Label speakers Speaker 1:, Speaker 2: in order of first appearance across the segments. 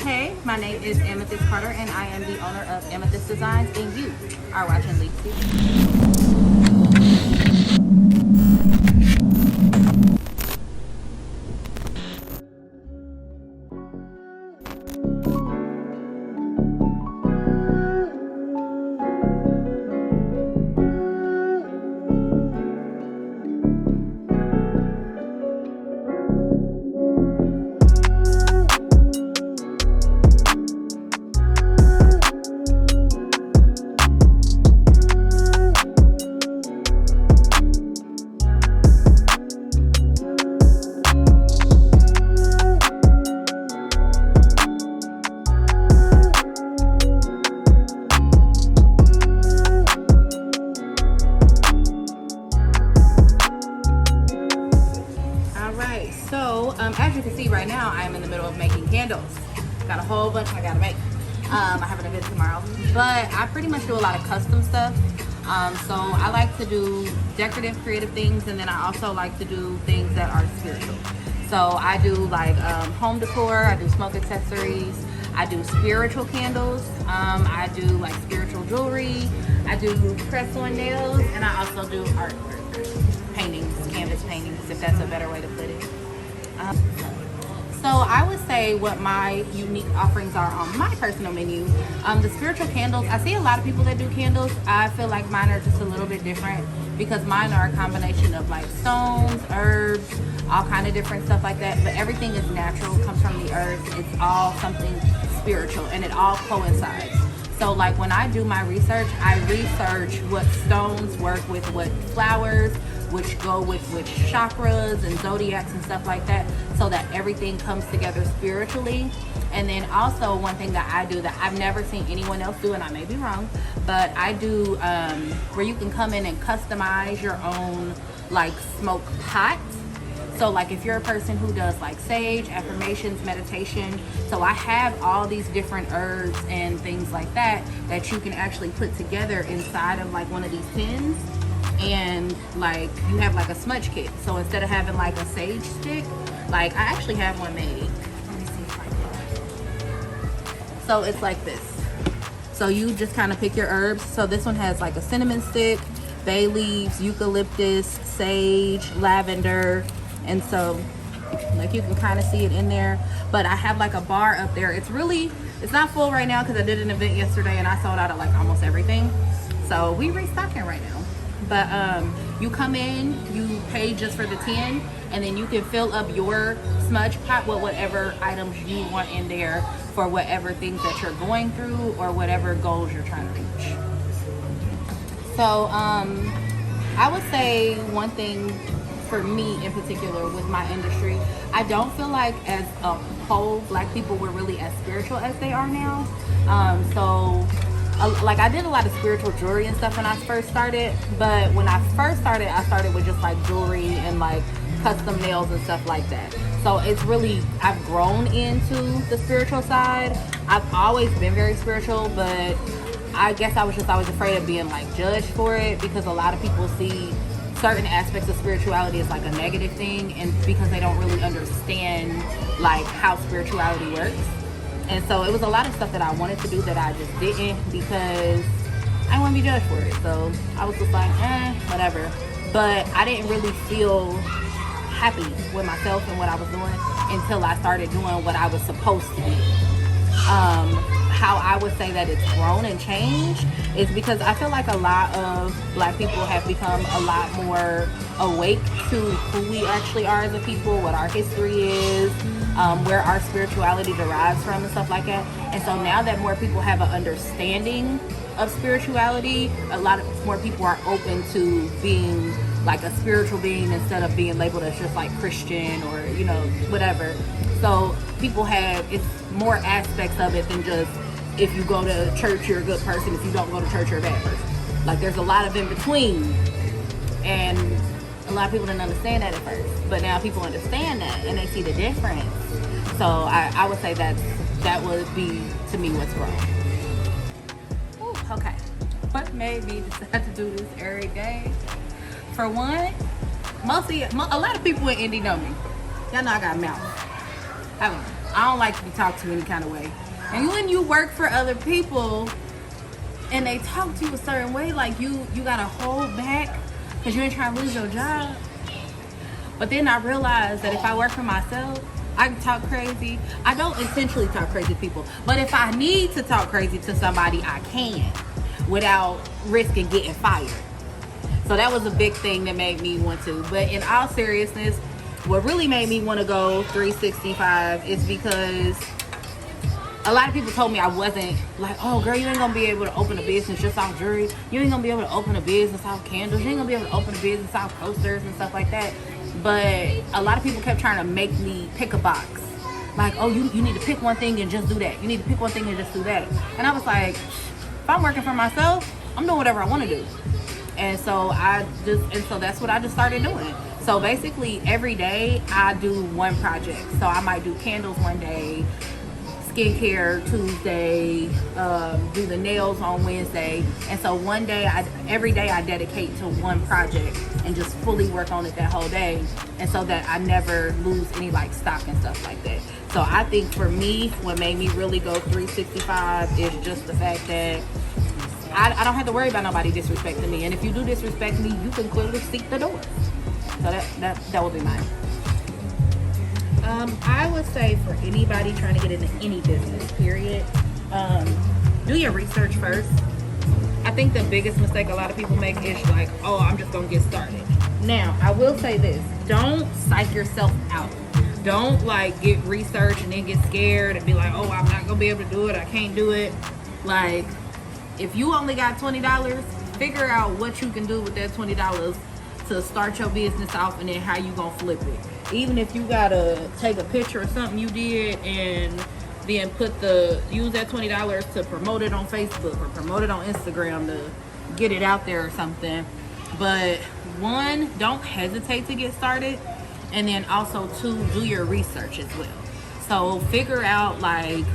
Speaker 1: Hey, my name is Amethyst Carter, and I am the owner of Amethyst Designs, and you are watching Leap TV. As you can see right now, I am in the middle of making candles. Got a whole bunch I gotta make. I have an event tomorrow, but I pretty much do a lot of custom stuff. So I like to do decorative, creative things, and then I also like to do things that are spiritual. So I do like home decor, I do smoke accessories, I do spiritual candles, I do like spiritual jewelry, I do press-on nails, and I also do artwork, paintings, canvas paintings, if that's a better way to put it. So I would say what my unique offerings are on my personal menu. The spiritual candles, I see a lot of people that do candles. I feel like mine are just a little bit different because mine are a combination of like stones, herbs, all kind of different stuff like that. But everything is natural, comes from the earth. It's all something spiritual and it all coincides. So like when I do my research, I research what stones work with what flowers, which go with which chakras and zodiacs and stuff like that, so that everything comes together spiritually. And then also one thing that I do that I've never seen anyone else do, and I may be wrong, but I do where you can come in and customize your own like smoke pot. So like if you're a person who does like sage, affirmations, meditation, so I have all these different herbs and things like that that you can actually put together inside of like one of these tins. And like you have like a smudge kit. So instead of having like a sage stick, like I actually have one made. Let me see if I can. So it's like this. So you just kind of pick your herbs. So this one has like a cinnamon stick, bay leaves, eucalyptus, sage, lavender. And so like you can kind of see it in there. But I have like a bar up there. It's not full right now because I did an event yesterday and I sold out of like almost everything. So we restocking right now. But you come in, you pay just for the tin, and then you can fill up your smudge pot with whatever items you want in there for whatever things that you're going through or whatever goals you're trying to reach. So I would say one thing for me in particular with my industry, I don't feel like as a whole black people were really as spiritual as they are now. Like I did a lot of spiritual jewelry and stuff when I first started, but when I first started, I started with just like jewelry and like custom nails and stuff like that. So it's really, I've grown into the spiritual side. I've always been very spiritual, but I guess I was just always afraid of being like judged for it because a lot of people see certain aspects of spirituality as like a negative thing, and because they don't really understand like how spirituality works. And so it was a lot of stuff that I wanted to do that I just didn't because I didn't want to be judged for it. So I was just like, whatever. But I didn't really feel happy with myself and what I was doing until I started doing what I was supposed to do. How I would say that it's grown and changed is because I feel like a lot of black people have become a lot more awake to who we actually are as a people, what our history is, where our spirituality derives from and stuff like that. And so now that more people have an understanding of spirituality, a lot of more people are open to being like a spiritual being instead of being labeled as just like Christian or, you know, whatever. So people have, it's more aspects of it than just if you go to church, you're a good person. If you don't go to church, you're a bad person. Like there's a lot of in between. And a lot of people didn't understand that at first. But now people understand that and they see the difference. So I would say that would be, to me, what's wrong. Ooh, okay. What made me decide to do this every day? For one, a lot of people in Indy know me. Y'all know I got a mouth. I mean, I don't like to be talked to any kind of way. And when you work for other people and they talk to you a certain way, like you gotta hold back because you ain't trying to lose your job. But then I realized that if I work for myself, I can talk crazy. I don't intentionally talk crazy to people, but if I need to talk crazy to somebody, I can without risking getting fired. So that was a big thing that made me want to. But in all seriousness, what really made me want to go 365 is because a lot of people told me I wasn't like, oh girl, you ain't gonna be able to open a business just off jewelry. You ain't gonna be able to open a business off candles. You ain't gonna be able to open a business off posters and stuff like that. But a lot of people kept trying to make me pick a box. Like, oh, you need to pick one thing and just do that. You need to pick one thing and just do that. And I was like, if I'm working for myself, I'm doing whatever I want to do. And so that's what I just started doing. So basically every day I do one project. So I might do candles one day, skincare Tuesday, do the nails on Wednesday. And so every day I dedicate to one project and just fully work on it that whole day. And so that I never lose any like stock and stuff like that. So I think for me, what made me really go 365 is just the fact that I don't have to worry about nobody disrespecting me. And if you do disrespect me, you can clearly seek the door. So that would be mine. I would say for anybody trying to get into any business, period, do your research first. I think the biggest mistake a lot of people make is like, oh, I'm just gonna get started. Now, I will say this, don't psych yourself out. Don't like get research and then get scared and be like, oh, I'm not gonna be able to do it, I can't do it. Like, if you only got $20, figure out what you can do with that $20 to start your business off, and then how you gonna flip it. Even if you gotta take a picture of something you did and then use that $20 to promote it on Facebook or promote it on Instagram to get it out there or something. But one, don't hesitate to get started, and then also two, do your research as well. So figure out like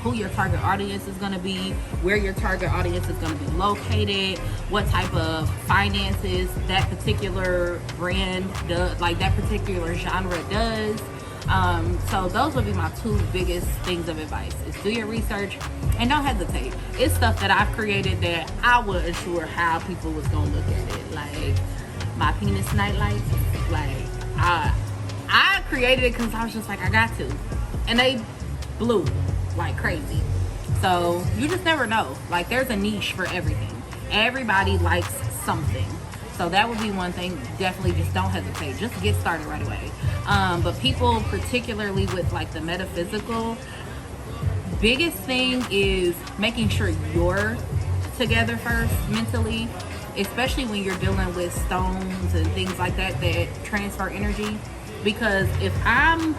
Speaker 1: who your target audience is going to be, where your target audience is going to be located, what type of finances that particular brand does, like that particular genre does. So those would be my two biggest things of advice, is do your research and don't hesitate. It's stuff that I've created that I wasn't sure how people was going to look at it. Like my penis nightlight, like I created it because I was just like, I got to. And they blew like crazy. So you just never know. Like there's a niche for everything. Everybody likes something. So that would be one thing. Definitely just don't hesitate. Just get started right away. But people, particularly with like the metaphysical, biggest thing is making sure you're together first mentally, especially when you're dealing with stones and things like that that transfer energy. Because if I'm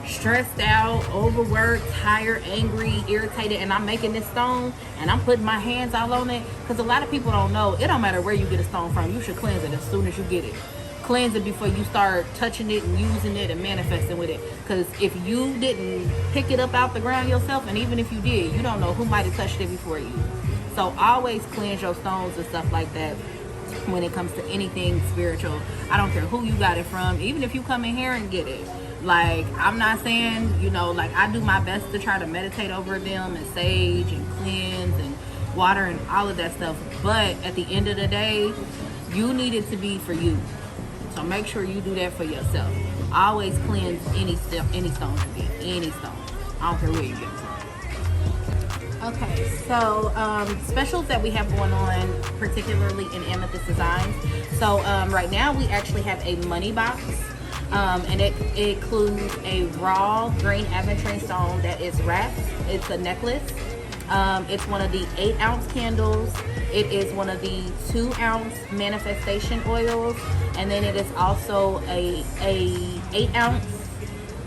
Speaker 1: stressed out, overworked, tired, angry, irritated, and I'm making this stone and I'm putting my hands all on it, because a lot of people don't know, it don't matter where you get a stone from, you should cleanse it as soon as you get it. Cleanse it before you start touching it and using it and manifesting with it. Because if you didn't pick it up out the ground yourself, and even if you did, you don't know who might have touched it before you. So always cleanse your stones and stuff like that when it comes to anything spiritual. I don't care who you got it from, even if you come in here and get it. Like, I'm not saying, you know, like I do my best to try to meditate over them and sage and cleanse and water and all of that stuff. But at the end of the day, you need it to be for you. So make sure you do that for yourself. Always cleanse any stone you get, any stone. I don't care where you get it from. Okay, so specials that we have going on, particularly in Amethyst Designs. So right now we actually have a money box. And it includes a raw green aventurine stone that is wrapped. It's a necklace. It's one of the 8-ounce candles. It is one of the 2-ounce manifestation oils, and then it is also a 8-ounce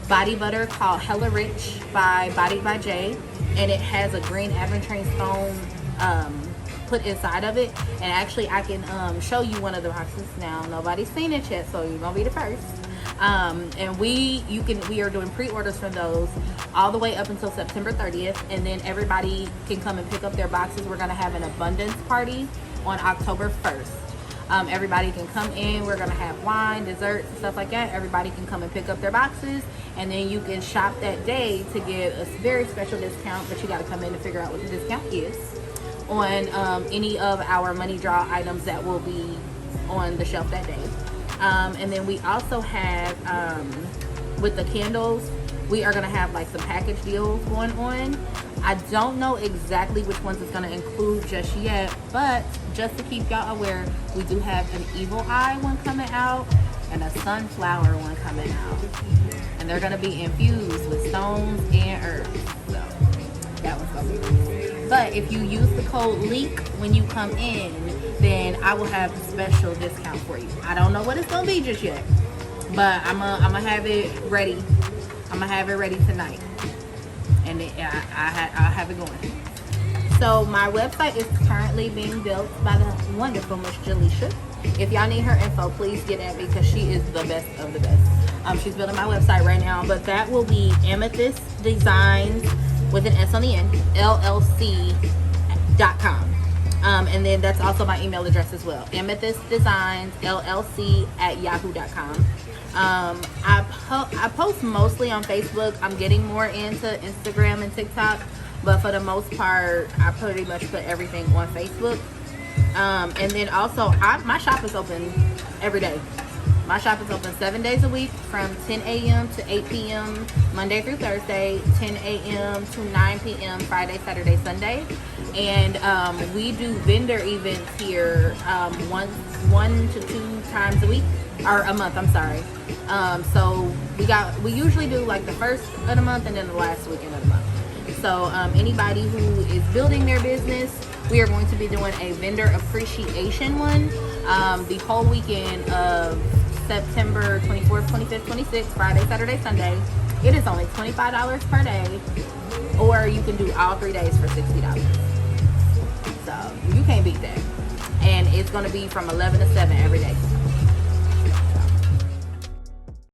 Speaker 1: body butter called Hella Rich by Body by J, and it has a green aventurine stone put inside of it. And actually, I can show you one of the boxes now. Nobody's seen it yet, so you're gonna be the first. And we are doing pre-orders for those all the way up until September 30th, and then everybody can come and pick up their boxes. We're going to have an abundance party on October 1st. Everybody can come in. We're gonna have wine, desserts, and stuff like that. Everybody can come and pick up their boxes, and then you can shop that day to get a very special discount, but you got to come in to figure out what the discount is on any of our money draw items that will be on the shelf that day. And then we also have with the candles, we are gonna have like some package deals going on. I don't know exactly which ones it's gonna include just yet, but just to keep y'all aware, we do have an evil eye one coming out and a sunflower one coming out, and they're gonna be infused with stones and herbs. So that one's gonna be good. But if you use the code LEAK when you come in, then I will have a special discount for you. I don't know what it's gonna be just yet, but I'm gonna have it ready. I'm gonna have it ready tonight, and I'll have it going. So my website is currently being built by the wonderful Miss Jaleisha. If y'all need her info, please get at me because she is the best of the best. She's building my website right now, but that will be Amethyst Designs with an S on the end, LLC.com. And then that's also my email address as well, Amethyst Designs LLC at yahoo.com. I post mostly on Facebook. I'm getting more into Instagram and TikTok, but for the most part, I pretty much put everything on Facebook. And then also, my shop is open every day. My shop is open 7 days a week from 10 a.m. to 8 p.m. Monday through Thursday, 10 a.m. to 9 p.m. Friday, Saturday, Sunday. And we do vendor events here one to two times a week, or a month, I'm sorry. So we usually do like the first of the month and then the last weekend of the month. So anybody who is building their business, we are going to be doing a vendor appreciation one the whole weekend of September 24th, 25th, 26th, Friday, Saturday, Sunday. It is only $25 per day, or you can do all 3 days for $60. So you can't beat that. And it's going to be from 11 to 7 every day.